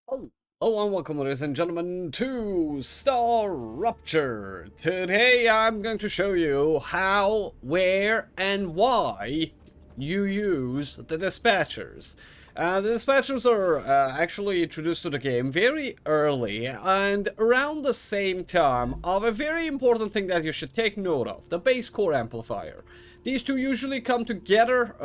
Hello and welcome, ladies and gentlemen, to StarRupture. Today I'm going to show you how, where, and why you use the dispatchers. The dispatchers are actually introduced to the game very early and around the same time of a very important thing that you should take note of, the base core amplifier. These two usually come together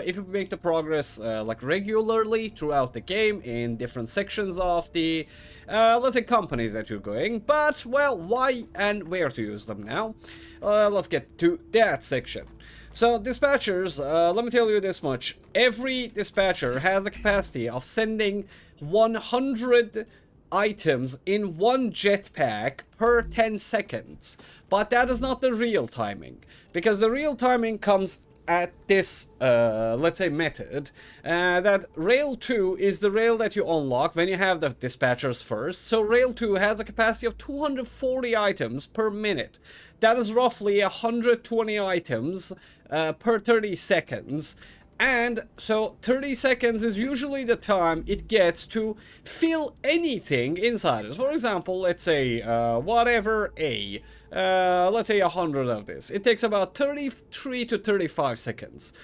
if you make the progress like regularly throughout the game in different sections of the, let's say, companies that you're going. But, well, why and where to use them now? Let's get to that section. So, dispatchers, let me tell you this much. Every dispatcher has the capacity of sending 100 items in one jetpack per 10 seconds. But that is not the real timing, because the real timing comes at this, let's say, method. That rail 2 is the rail that you unlock when you have the dispatchers first. So rail 2 has a capacity of 240 items per minute. That is roughly 120 items per 30 seconds. And so 30 seconds is usually the time it gets to fill anything inside it. For example, let's say whatever A. Let's say 100 of this. It takes about 33 to 35 seconds.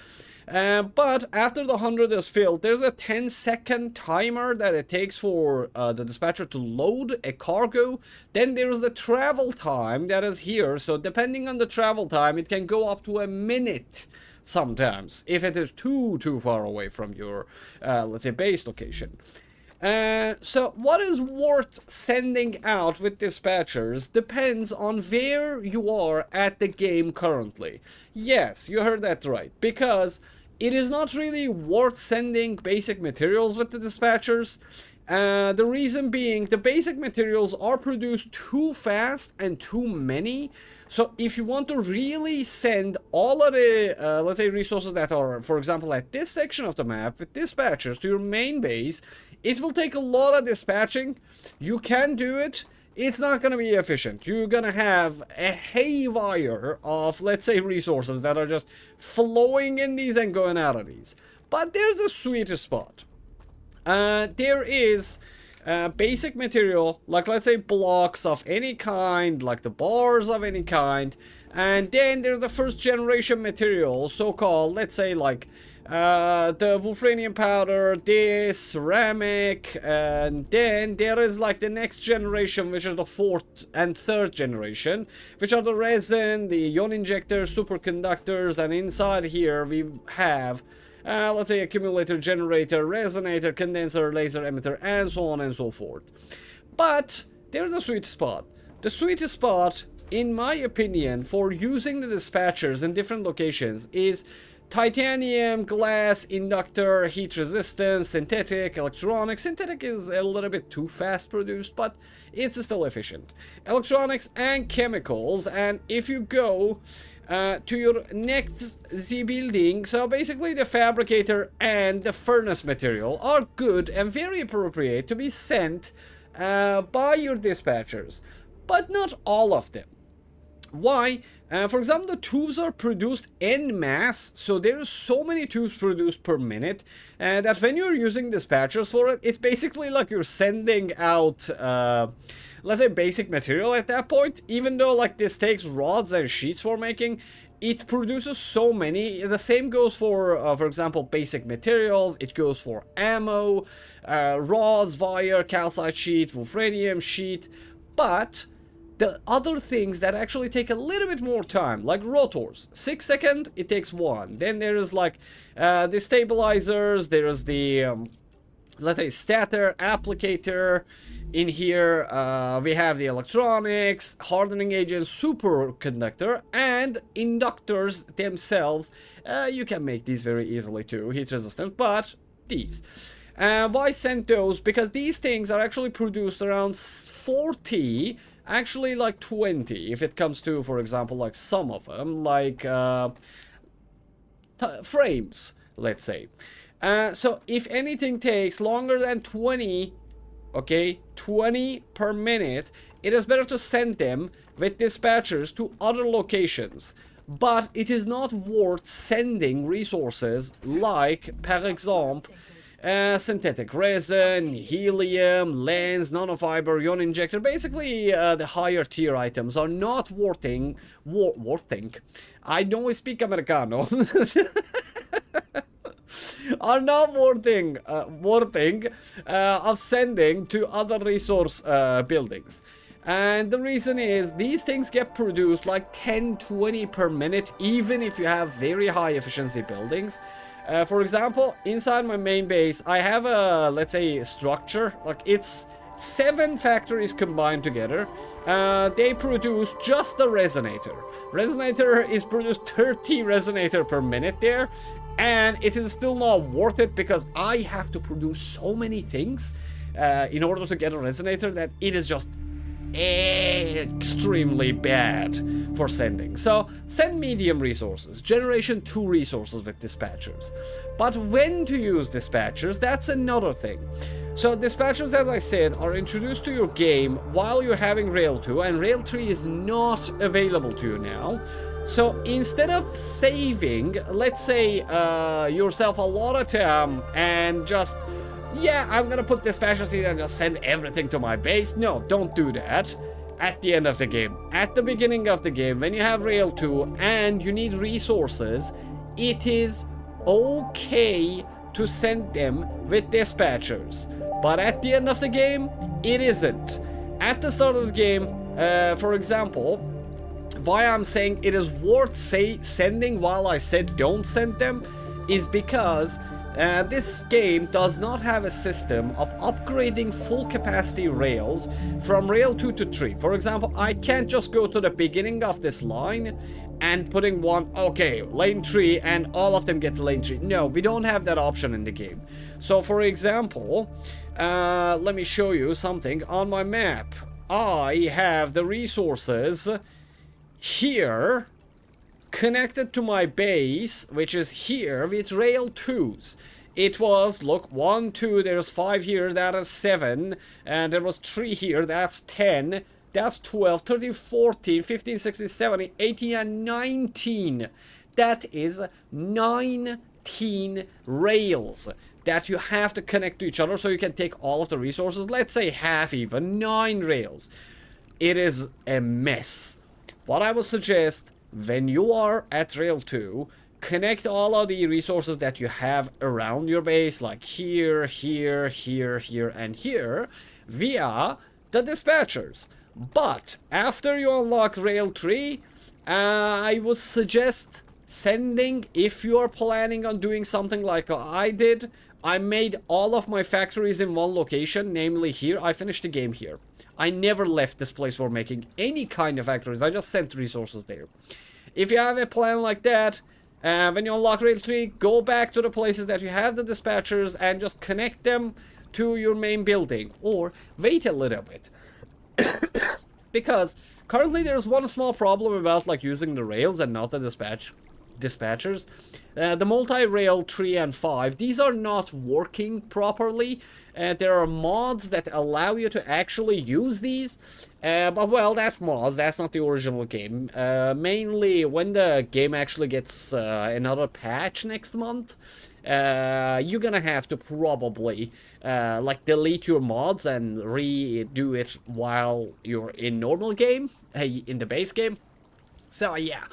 But after the 100 is filled, there's a 10-second timer that it takes for the dispatcher to load a cargo. Then there's the travel time that is here. So depending on the travel time, it can go up to a minute sometimes, if it is too far away from your, let's say, base location. So what is worth sending out with dispatchers depends on where you are at the game currently. Yes, you heard that right, because it is not really worth sending basic materials with the dispatchers. The reason being, the basic materials are produced too fast and too many. So if you want to really send all of the, let's say, resources that are, for example, at this section of the map with dispatchers to your main base, it will take a lot of dispatching. You can do it. It's not going to be efficient. You're going to have a haywire of, let's say, resources that are just flowing in these and going out of these. But there's a sweet spot. There is basic material, like, let's say, blocks of any kind, like the bars of any kind, and then there's the first generation material, so-called, let's say, like the wolfranium powder, this ceramic, and then there is like the next generation, which is the fourth and third generation, which are the resin, the ion injectors, superconductors, and inside here we have let's say accumulator, generator, resonator, condenser, laser emitter, and so on and so forth. But there's a sweet spot. The sweet spot, in my opinion, for using the dispatchers in different locations is titanium, glass, inductor, heat resistance, synthetic, electronics. Synthetic is a little bit too fast produced, but it's still efficient. Electronics and chemicals, and if you go to your next Z building, so basically the fabricator and the furnace material are good and very appropriate to be sent by your dispatchers, but not all of them. Why? For example, the tubes are produced en masse, so there's so many tubes produced per minute that when you're using dispatchers for it, it's basically like you're sending out let's say basic material at that point. Even though like this takes rods and sheets for making, it produces so many. The same goes for example, basic materials. It goes for ammo, rods, wire, calcite sheet, wolfranium sheet. But the other things that actually take a little bit more time, like rotors, 6 seconds, it takes 1. Then there is like the stabilizers, there is the let's say stator, applicator. In here we have the electronics, hardening agents, superconductor, and inductors themselves. You can make these very easily too, heat resistant, but these. Why send those? Because these things are actually produced around 40, actually like 20 if it comes to, for example, like some of them, like frames, let's say. So if anything takes longer than 20, okay, 20 per minute, it is better to send them with dispatchers to other locations. But it is not worth sending resources like, par exemple, Synthetic resin, helium, lens, nanofiber, ion injector. Basically, the higher tier items are not worthing. I don't speak Americano. Are not worthing of sending to other resource buildings. And the reason is these things get produced like 10-20 per minute, even if you have very high efficiency buildings. For example, inside my main base, I have a, let's say, structure. Like, it's 7 factories combined together. They produce just the Resonator. Resonator is produced 30 Resonator per minute there. And it is still not worth it because I have to produce so many things in order to get a Resonator that it is just extremely bad for sending. So send medium resources, generation 2 resources with dispatchers. But when to use dispatchers, that's another thing. So dispatchers, as I said, are introduced to your game while you're having Rail 2, and Rail 3 is not available to you now. So instead of saving, let's say, yourself a lot of time and just, yeah, I'm gonna put dispatchers in and just send everything to my base. No, don't do that at the end of the game. At the beginning of the game, when you have Rail 2 and you need resources, it is okay to send them with dispatchers. But at the end of the game, it isn't. At the start of the game, for example, why I'm saying it is worth sending while I said don't send them is because this game does not have a system of upgrading full capacity rails from rail 2 to 3. For example, I can't just go to the beginning of this line and putting one, okay, lane 3 and all of them get to lane 3. No, we don't have that option in the game. So for example, let me show you something on my map. I have the resources here connected to my base, which is here with rail 2s. It was, look, 1, 2, there's 5 here, that is 7, and there was 3 here, that's 10, that's 12, 13, 14, 15, 16, 17, 18, and 19. That is 19 rails that you have to connect to each other so you can take all of the resources. Let's say half even, 9 rails. It is a mess. What I would suggest, when you are at Rail 2, connect all of the resources that you have around your base, like here, here, here, here, and here, via the dispatchers. But after you unlock Rail 3, I would suggest sending, if you are planning on doing something like I did. I made all of my factories in one location, namely here. I finished the game here. I never left this place for making any kind of factories. I just sent resources there. If you have a plan like that, when you unlock Rail 3, go back to the places that you have the dispatchers and just connect them to your main building. Or wait a little bit. Because currently there's one small problem about like using the rails and not the dispatchers. The multi-rail 3 and 5, these are not working properly. There are mods that allow you to actually use these, but well, that's mods, that's not the original game. Mainly when the game actually gets another patch next month, you're gonna have to probably like delete your mods and redo it while you're in normal game, in the base game. So yeah.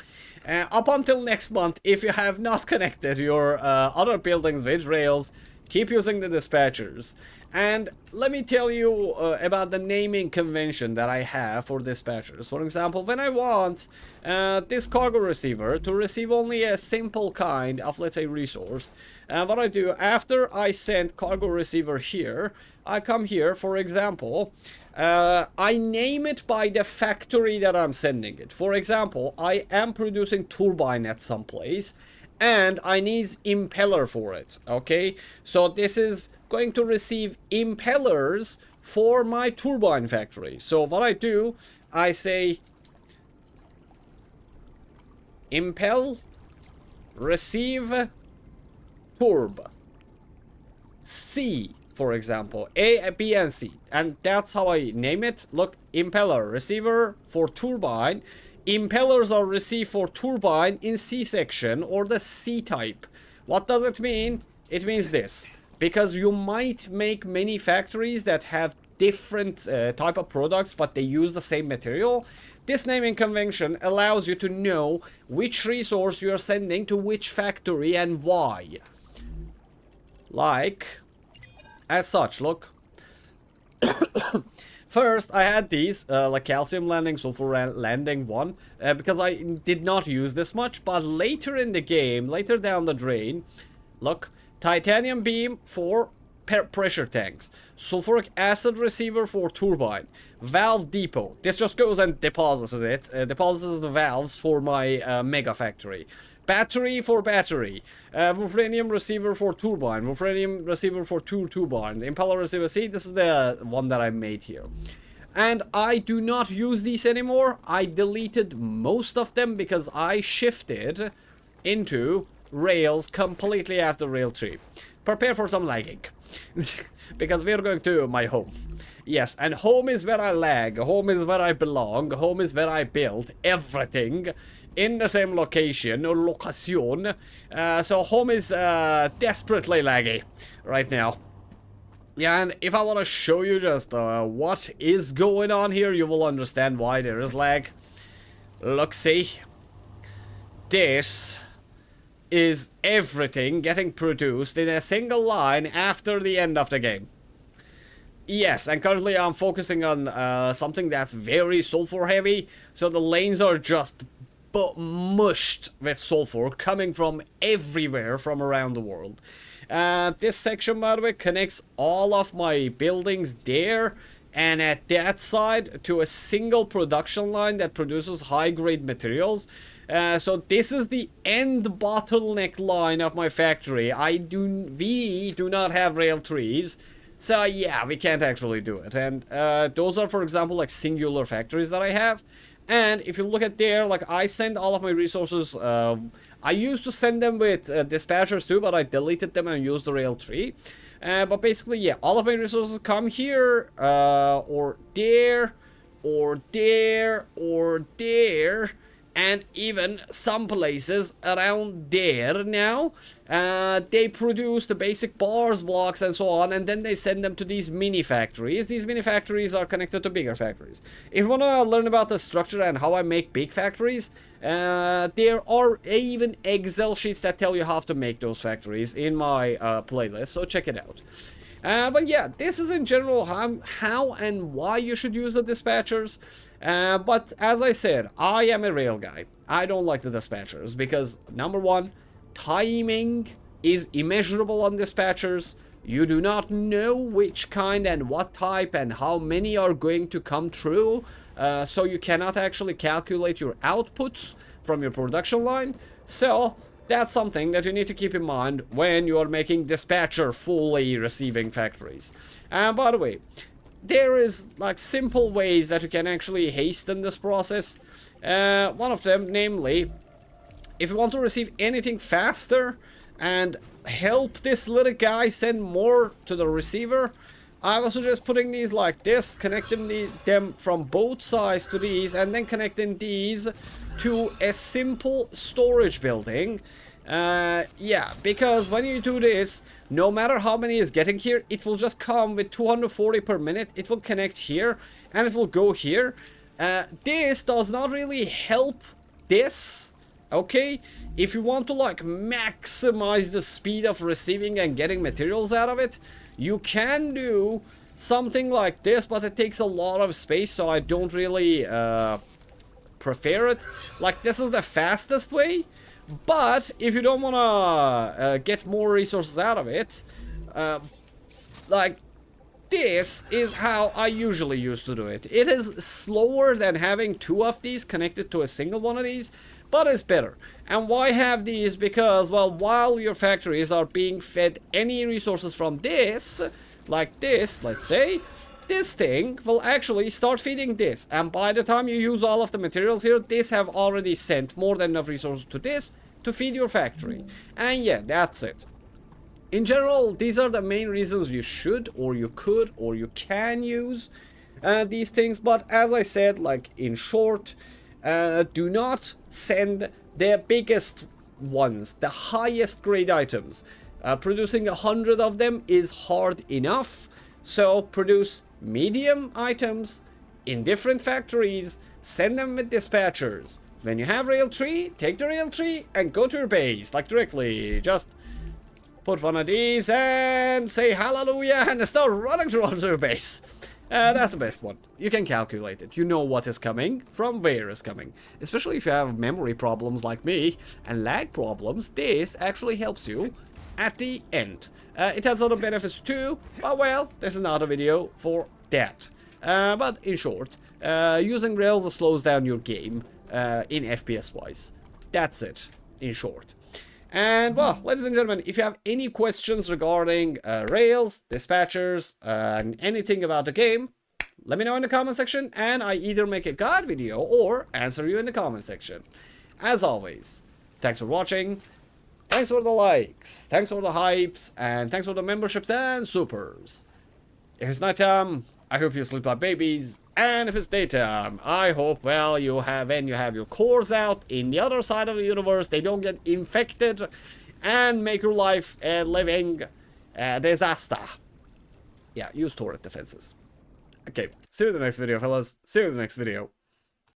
Up until next month, if you have not connected your other buildings with rails, keep using the dispatchers. And let me tell you about the naming convention that I have for dispatchers. For example, when I want this cargo receiver to receive only a simple kind of, let's say, resource, what I do after I send cargo receiver here, I come here, for example, I name it by the factory that I'm sending it. For example, I am producing turbine at some place, and I need impeller for it, okay? So this is going to receive impellers for my turbine factory. So what I do, I say impel, receive, turb, C, for example, A, B, and C, and that's how I name it. Look, impeller, receiver for turbine. Impellers are received for turbine in C section or the C type. What does it mean? It means this. because you might make many factories that have different type of products, but they use the same material. This naming convention allows you to know which resource you are sending to which factory and why. Like, as such, look. First, I had these, like calcium landing, sulfur landing 1, because I did not use this much, but later in the game, later down the drain, look, titanium beam for pressure tanks, sulfuric acid receiver for turbine, valve depot. This just goes and deposits it, deposits the valves for my mega factory. Battery for battery, wolfranium receiver for turbine, wolfranium receiver for turbine, impeller receiver. See, this is the one that I made here. And I do not use these anymore. I deleted most of them because I shifted into Rails completely after Rail 3. Prepare for some lagging. Because we're going to my home. Yes, and home is where I lag, home is where I belong, home is where I build everything in the same location or location. So home is desperately laggy right now. Yeah, and if I want to show you just what is going on here, you will understand why there is lag. Look, see. This is everything getting produced in a single line after the end of the game. Yes, and currently I'm focusing on something that's very sulfur heavy, so the lanes are just mushed with sulfur coming from everywhere from around the world. This section, by the way, connects all of my buildings there and at that side to a single production line that produces high-grade materials. So this is the end bottleneck line of my factory. We do not have rail trees. So yeah, we can't actually do it. And those are, for example, like singular factories that I have. And if you look at there, like I send all of my resources. I used to send them with dispatchers too, but I deleted them and used the rail tree. But basically, yeah, all of my resources come here, or there, or there, or there. And even some places around there now, they produce the basic bars, blocks, and so on, and then they send them to these mini factories. These mini factories are connected to bigger factories. If you want to learn about the structure and how I make big factories, there are even Excel sheets that tell you how to make those factories in my playlist, so check it out. But yeah, this is in general how and why you should use the dispatchers. But as I said, I am a rail guy. I don't like the dispatchers because, number one, timing is immeasurable on dispatchers. You do not know which kind and what type and how many are going to come true. So you cannot actually calculate your outputs from your production line. So that's something that you need to keep in mind when you are making dispatcher fully receiving factories. And by the way, there is like simple ways that you can actually hasten this process. One of them, namely, if you want to receive anything faster and help this little guy send more to the receiver, I will suggest putting these like this, connecting them from both sides to these, and then connecting these to a simple storage building. Yeah, because when you do this, no matter how many is getting here, it will just come with 240 per minute. It will connect here, and it will go here. This does not really help this, okay? If you want to like maximize the speed of receiving and getting materials out of it, you can do something like this, but it takes a lot of space, so I don't really prefer it. Like, this is the fastest way, but if you don't want to get more resources out of it, like, this is how I usually used to do it. It is slower than having two of these connected to a single one of these, but it's better. And why have these? Because, well, while your factories are being fed any resources from this, like this, let's say, this thing will actually start feeding this. And by the time you use all of the materials here, this have already sent more than enough resources to this to feed your factory. And yeah, that's it. In general, these are the main reasons you should, or you could, or you can use these things. But as I said, like in short, do not send the biggest ones, the highest grade items. Producing 100 of them is hard enough, so produce medium items in different factories, send them with dispatchers. When you have rail 3, take the rail 3 and go to your base, like directly. Just put one of these and say hallelujah and start running towards your base. That's the best one. You can calculate it. You know what is coming, from where is coming. Especially if you have memory problems like me and lag problems, this actually helps you at the end. It has other benefits too, but well, there's another video for that. But in short, using rails slows down your game in FPS wise. That's it, in short. And well, ladies and gentlemen, if you have any questions regarding rails, dispatchers, and anything about the game, let me know in the comment section, and I either make a guide video or answer you in the comment section. As always, thanks for watching, thanks for the likes, thanks for the hypes, and thanks for the memberships and supers. If it's nighttime, I hope you sleep like babies, and if it's daytime, I hope, well, you have your cores out in the other side of the universe, they don't get infected, and make your life a living disaster. Yeah, use turret defenses. Okay, see you in the next video, fellas. See you in the next video.